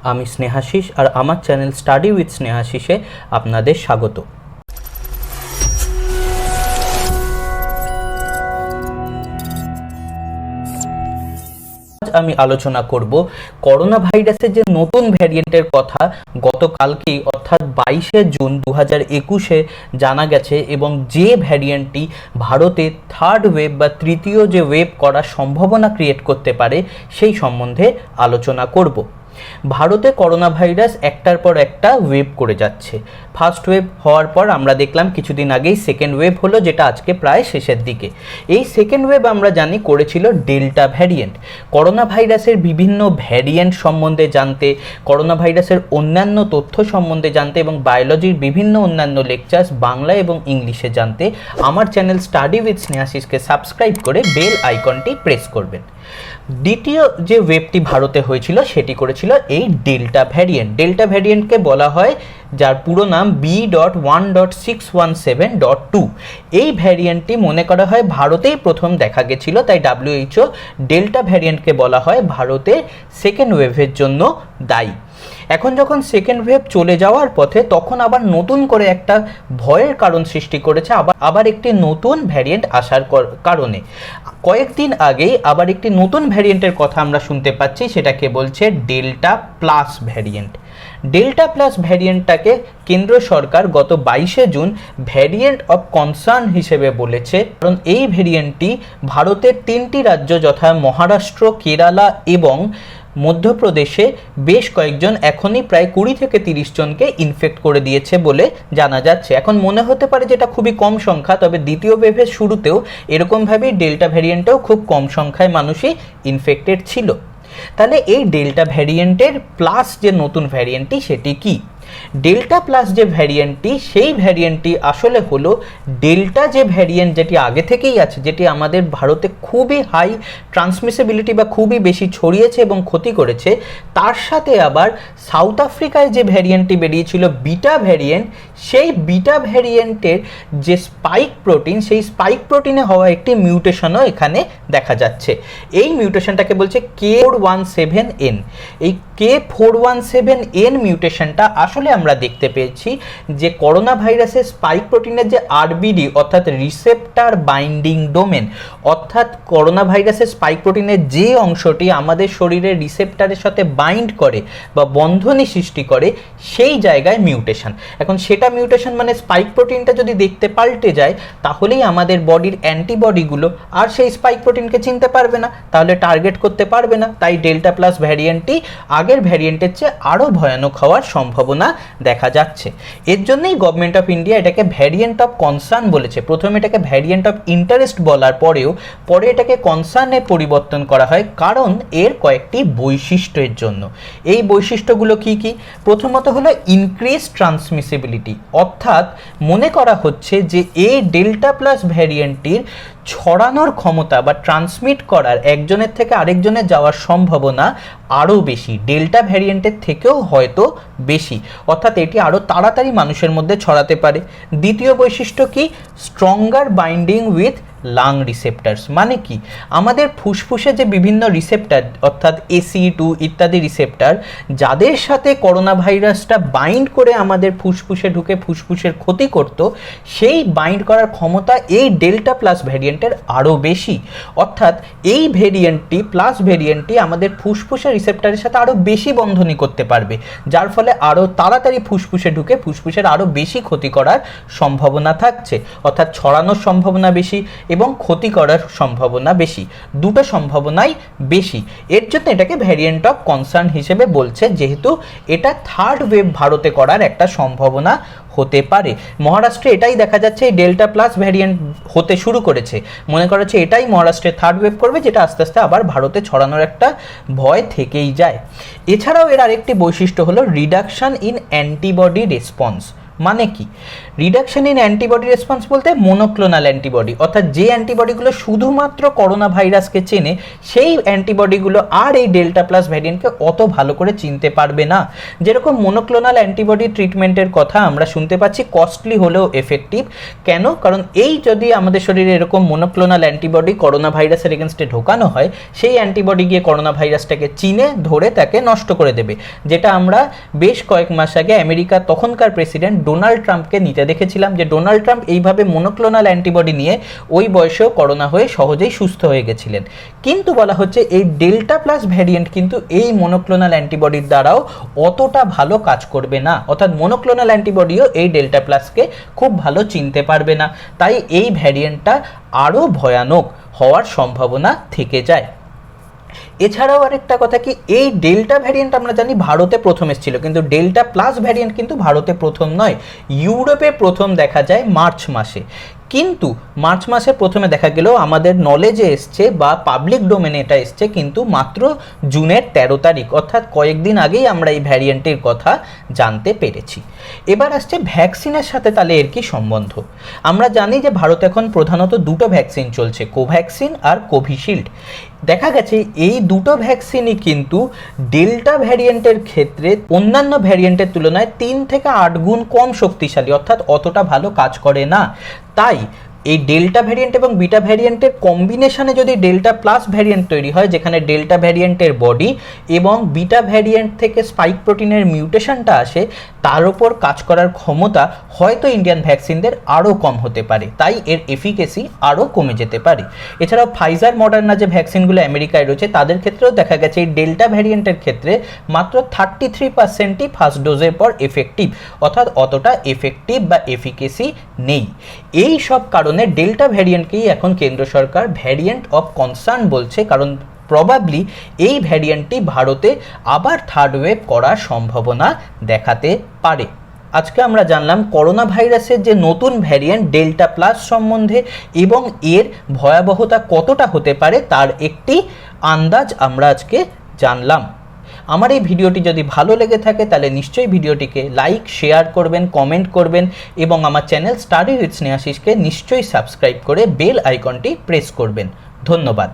আমি স্নেহাশিস আর আমার channel study with স্নেহাশিসে আপনাদের স্বাগত। আজ আমি আলোচনা করব করোনা ভাইরাসের যে নতুন ভ্যারিয়েন্টের কথা গতকালকেই অর্থাৎ 22শে জুন 2021-এ জানা গেছে এবং যে ভ্যারিয়েন্টটি ভারতে থার্ড ওয়েভ বা তৃতীয় যে ওয়েভ করার সম্ভাবনা ক্রিয়েট করতে পারে সেই সম্বন্ধে আলোচনা করব। ভারতে করোনা ভাইরাস একটার পর একটা ওয়েভ করে যাচ্ছে। ফার্স্ট ওয়েভ হওয়ার পর আমরা দেখলাম কিছুদিন আগেই সেকেন্ড ওয়েভ হলো, যেটা আজকে প্রায় শেষের দিকে। এই সেকেন্ড ওয়েভ আমরা জানি করেছিল ডেল্টা ভ্যারিয়েন্ট। করোনা ভাইরাসের বিভিন্ন ভ্যারিয়েন্ট সম্বন্ধে জানতে, করোনা ভাইরাসের অন্যান্য তথ্য সম্বন্ধে জানতে এবং বায়োলজির বিভিন্ন অন্যান্য লেকচার্স বাংলা এবং ইংলিশে জানতে আমার চ্যানেল স্টাডি উইথ স্নেহাশিসকে সাবস্ক্রাইব করে বেল আইকনটি প্রেস করবেন। দ্বিতীয় যে ওয়েভটি ভারতে হয়েছিল সেটি করেছিল এই ডেল্টা ভ্যারিয়েন্ট। ডেল্টা ভ্যারিয়েন্টকে বলা হয়, যার পুরো নাম B.1.617.2। এই ভ্যারিয়েন্টটি মনে করা হয় ভারতেই প্রথম দেখা গেছিল, তাই WHO ডেল্টা ভ্যারিয়েন্টকে বলা হয় ভারতের সেকেন্ড ওয়েভের জন্য দায়ী। এখন যখন সেকেন্ড ওয়েভ চলে যাওয়ার পথে তখন আবার নতুন করে একটা ভয়ের কারণ সৃষ্টি করেছে আবার একটি নতুন ভ্যারিয়েন্ট আসার কারণে। কয়েকদিন আগেই আবার একটি নতুন ভ্যারিয়েন্টের কথা আমরা শুনতে পাচ্ছি, সেটাকে বলছে delta plus variant. Delta plus ভ্যারিয়েন্টটাকে কেন্দ্র সরকার গত 22শে জুন ভ্যারিয়েন্ট অফ কনসার্ন হিসেবে বলেছে, কারণ এই ভ্যারিয়েন্টটি ভারতের 3টি রাজ্য যথা মহারাষ্ট্র, কেরালা এবং মধ্যপ্রদেশে বেশ কয়েকজন, এখনই প্রায় 20 থেকে 30 জনকে ইনফেক্ট করে দিয়েছে বলে জানা যাচ্ছে। এখন মনে হতে পারে যেটা খুবই কম সংখ্যা, তবে দ্বিতীয় ওয়েভের শুরুতেও এরকমভাবেই ডেল্টা ভ্যারিয়েন্টও খুব কম সংখ্যায় মানুষই ইনফেক্টেড ছিল। তাহলে এই ডেল্টা ভ্যারিয়েন্টের প্লাস যে নতুন ভ্যারিয়েন্টটি সেটি কি? ডেল্টা প্লাস যে ভ্যারিয়েন্টটি, সেই ভ্যারিয়েন্টটি আসলে হলো ডেল্টা যে ভ্যারিয়েন্ট যেটি আগে থেকেই আছে, যেটি আমাদের ভারতে খুবই হাই ট্রান্সমিসিবিলিটি বা খুবই বেশি ছড়িয়েছে এবং ক্ষতি করেছে, তার সাথে আবার সাউথ আফ্রিকায় যে ভ্যারিয়েন্টটি বেরিয়েছিল বিটা ভ্যারিয়েন্ট, সেই বিটা ভ্যারিয়েন্টের যে স্পাইক প্রোটিন, সেই স্পাইক প্রোটিনে হওয়া একটি মিউটেশনও এখানে দেখা যাচ্ছে। এই মিউটেশনটাকে বলছে K417N। এই K417N মিউটেশনটা আসলে আমরা দেখতে পেয়েছি যে করোনা ভাইরাসের স্পাইক প্রোটিনের যে RBD অর্থাৎ রিসেপ্টর বাইন্ডিং ডোমেন, অর্থাৎ করোনা ভাইরাসের স্পাইক প্রোটিনের যে অংশটি আমাদের শরীরের রিসেপ্টরের সাথে বাইন্ড করে বা বন্ধনী সৃষ্টি করে, সেই জায়গায় মিউটেশন। এখন সেটা মিউটেশন মানে স্পাইক প্রোটিনটা যদি দেখতে পাল্টে যায়, তাহলেই আমাদের বডির অ্যান্টিবডিগুলো আর সেই স্পাইক প্রোটিনকে চিনতে পারবে না, তাহলে টার্গেট করতে পারবে না। তাই ডেল্টা প্লাস ভ্যারিয়েন্টটি আগের ভ্যারিয়েন্টের চেয়ে আরও ভয়ানক হওয়ার সম্ভাবনা দেখা যাচ্ছে। এর জন্যই গভর্নমেন্ট অফ ইন্ডিয়া এটাকে ভ্যারিয়েন্ট অফ কনসার্ন বলেছে। প্রথমে এটাকে ভ্যারিয়েন্ট অফ ইন্টারেস্ট বলার পরে এটাকে কনসার্নে পরিবর্তন করা হয়, কারণ এর কয়েকটি বৈশিষ্ট্যের জন্য। এই বৈশিষ্ট্যগুলো কি কি? প্রথমত হলো ইনক্রিজ ট্রান্সমিসিবিলিটি, অর্থাৎ মনে করা হচ্ছে যে এই ডেল্টা প্লাস ভ্যারিয়েন্টটির ছড়ানোর ক্ষমতা বা ট্রান্সমিট করার একজনের থেকে আরেকজনে যাওয়ার সম্ভাবনা আরও বেশি, ডেল্টা ভ্যারিয়েন্টের থেকেও হয়তো বেশি, অর্থাৎ এটি আরও তাড়াতাড়ি মানুষের মধ্যে ছড়াতে পারে। দ্বিতীয় বৈশিষ্ট্য কি? Stronger binding with lung receptors. মানে কি? আমাদের ফুসফুসে যে বিভিন্ন রিসেপ্টার অর্থাৎ AC2 ইত্যাদি রিসেপ্টার, যাদের সাথে করোনা ভাইরাসটা বাইন্ড করে আমাদের ফুসফুসে ঢুকে ফুসফুসের ক্ষতি করত, সেই বাইন্ড করার ক্ষমতা এই ডেল্টা প্লাস ভ্যারিয়েন্টের আরও বেশি। অর্থাৎ এই ভ্যারিয়েন্টটি প্লাস ভ্যারিয়েন্টটি আমাদের ফুসফুসের রিসেপ্টারের সাথে আরও বেশি বন্ধনী করতে পারবে, যার ফলে আরও তাড়াতাড়ি ফুসফুসে ঢুকে ফুসফুসের আরও বেশি ক্ষতি করার সম্ভাবনা থাকছে। অর্থাৎ ছড়ানোর সম্ভাবনা বেশি এবং ক্ষতি করার সম্ভাবনা বেশি, দুটো সম্ভাবনাই বেশি। এর জন্য এটাকে ভ্যারিয়েন্ট অফ কনসার্ন হিসেবে বলছে, যেহেতু এটা থার্ড ওয়েভ ভারতে করার একটা সম্ভাবনা হতে পারে। মহারাষ্ট্রে এটাই দেখা যাচ্ছে, এই ডেল্টা প্লাস ভ্যারিয়েন্ট হতে শুরু করেছে। মনে করা হচ্ছে এটাই মহারাষ্ট্রে থার্ড ওয়েভ করবে, যেটা আস্তে আস্তে আবার ভারতে ছড়ানোর একটা ভয় থেকেই যায়। এছাড়াও এর আরেকটি বৈশিষ্ট্য হলো রিডাকশন ইন অ্যান্টিবডি রেসপন্স, মানে কি? রিডাকশন ইন অ্যান্টিবডি রেসপন্স বলতে মনোক্লোনাল অ্যান্টিবডি, অর্থাৎ যে অ্যান্টিবডিগুলো শুধুমাত্র করোনা ভাইরাসকে চেনে সেই অ্যান্টিবডিগুলো আর এই ডেল্টা প্লাস ভ্যারিয়েন্টকে অত ভালো করে চিনতে পারবে না। যেরকম মনোক্লোনাল অ্যান্টিবডি ট্রিটমেন্টের কথা আমরা শুনতে পাচ্ছি, কস্টলি হলেও এফেক্টিভ। কেন? কারণ এই যদি আমাদের শরীরে এরকম মনোক্লোনাল অ্যান্টিবডি করোনা ভাইরাসের এগেনস্টে ঢোকানো হয়, সেই অ্যান্টিবডি গিয়ে করোনা ভাইরাসটাকে চিনে ধরে তাকে নষ্ট করে দেবে, যেটা আমরা বেশ কয়েক মাস আগে আমেরিকার তখনকার প্রেসিডেন্ট ডোনাল্ড ট্রাম্পকে নিতে দেখেছিলাম, যে ডোনাল্ড ট্রাম্প এইভাবে মনোক্লোনাল অ্যান্টিবডি নিয়ে ওই বয়সেও করোনা হয়ে সহজেই সুস্থ হয়ে গেছিলেন। কিন্তু বলা হচ্ছে এই ডেল্টা প্লাস ভ্যারিয়েন্ট কিন্তু এই মনোক্লোনাল অ্যান্টিবডির দ্বারাও অতটা ভালো কাজ করবে না, অর্থাৎ মনোক্লোনাল অ্যান্টিবডিও এই ডেল্টা প্লাসকে খুব ভালো চিনতে পারবে না। তাই এই ভ্যারিয়েন্টটা আরও ভয়ানক হওয়ার সম্ভাবনা থেকে যায়। এছাড়াও আরেকটা কথা কি, এই ডেল্টা ভ্যারিয়েন্ট আমরা জানি ভারতে প্রথম এসেছিল, কিন্তু ডেল্টা প্লাস ভ্যারিয়েন্ট কিন্তু ভারতে প্রথম নয়, ইউরোপে প্রথম দেখা যায় মার্চ মাসে। কিন্তু মার্চ মাসে প্রথমে দেখা গেলেও আমাদের নলেজে এসছে বা পাবলিক ডোমেনে এটা এসছে কিন্তু মাত্র জুনের 13 তারিখ, অর্থাৎ কয়েকদিন আগেই আমরা এই ভ্যারিয়েন্টের কথা জানতে পেরেছি। এবার আসছে ভ্যাকসিনের সাথে তাহলে এর কি সম্বন্ধ। আমরা জানি যে ভারতে এখন প্রধানত দুটো ভ্যাকসিন চলছে, কোভ্যাক্সিন আর কোভিশিল্ড। দেখা গেছে এই দুটো ভ্যাকসিনই কিন্তু ডেল্টা ভ্যারিয়েন্টের ক্ষেত্রে অন্যান্য ভ্যারিয়েন্টের তুলনায় 3 থেকে 8 গুণ কম শক্তিশালী, অর্থাৎ অতটা ভালো কাজ করে না। তাই এই ডেল্টা ভ্যারিয়েন্ট এবং বিটা ভ্যারিয়েন্টের কম্বিনেশনে যদি ডেল্টা প্লাস ভ্যারিয়েন্ট তৈরি হয়, যেখানে ডেল্টা ভ্যারিয়েন্টের বডি এবং বিটা ভ্যারিয়েন্ট থেকে স্পাইক প্রোটিনের মিউটেশনটা আসে, তার উপর কাজ করার ক্ষমতা হয়তো ইন্ডিয়ান ভ্যাকসিনদের আরও কম হতে পারে, তাই এর এফিকেসি আরও কমে যেতে পারে। এছাড়াও ফাইজার মডার্না যে ভ্যাকসিনগুলো আমেরিকায় রয়েছে তাদের ক্ষেত্রেও দেখা গেছে এই ডেল্টা ভ্যারিয়েন্টের ক্ষেত্রে মাত্র 33%ই ফার্স্ট ডোজের পর এফেক্টিভ, অর্থাৎ অতটা এফেক্টিভ বা এফিকেসি নেই। এই সব কারণে ডেল্টা ভ্যারিয়েন্টকেই এখন কেন্দ্র সরকার ভ্যারিয়েন্ট অফ কনসার্ন বলছে, কারণ প্রবাবলি এই ভ্যারিয়েন্টটি ভারতে আবার থার্ড ওয়েভ করার সম্ভাবনা দেখাতে পারে। আজকে আমরা জানলাম করোনা ভাইরাসের যে নতুন ভ্যারিয়েন্ট ডেল্টা প্লাস সম্বন্ধে এবং এর ভয়াবহতা কতটা হতে পারে তার একটি আন্দাজ আমরা আজকে জানলাম। আমার এই ভিডিওটি যদি ভালো লেগে থাকে তাহলে নিশ্চয়ই ভিডিওটিকে লাইক, শেয়ার করবেন, কমেন্ট করবেন এবং আমার চ্যানেল স্টাডি উইথ স্নেহাশিসকে নিশ্চয়ই সাবস্ক্রাইব করে বেল আইকনটি প্রেস করবেন। ধন্যবাদ।